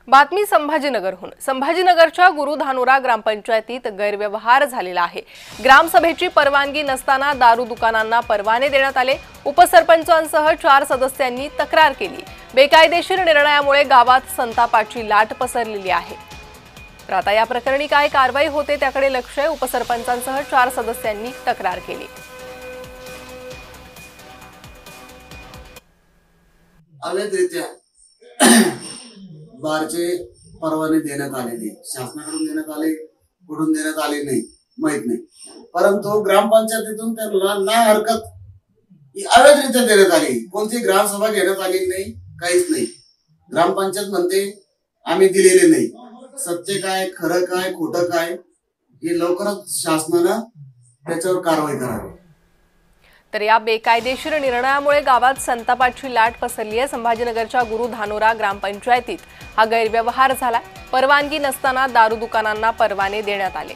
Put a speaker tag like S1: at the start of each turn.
S1: बातमी संभाजीनगरहून। संभाजीनगरच्या गुरुधानोरा ग्रामपंचायतीत गैरव्यवहार झालेला आहे। ग्रामसभेची परवानगी नसताना दारू दुकानांना परवाने देण्यात आले। उपसरपंचांसह 4 सदस्यांनी तक्रार केली। बेकायदेशीर निर्णयामुळे गावात संतापाची लाट पसरलेली आहे। तर आता या प्रकरणी काय कारवाई होते त्याकडे लक्ष आहे। उपसरपंचांसह 4 सदस्यांनी तक्रार केली।
S2: अवैधरित्या बारचे परवाने देण्यात आलेले, शासनाकडून देण्यात आले, कुठून देण्यात आले नाही माहित नाही, परंतु ग्रामपंचायतीतून त्यांना ना हरकत अवैधरित्या देण्यात आली। कोणती ग्रामसभा घेण्यात आली नाही, काहीच नाही। ग्रामपंचायत म्हणते आम्ही दिलेले नाही। सत्य काय, खरं काय, खोटं काय हे लवकरच शासनानं त्याच्यावर कारवाई करावी।
S1: तर या बेकायदेशीर निर्णयामुळे गावात संतापाची लाट पसरली आहे। संभाजीनगरच्या गुरुधानोरा ग्रामपंचायतीत हा गैरव्यवहार झाला। परवानगी नसताना दारू दुकानांना परवाने देण्यात आले।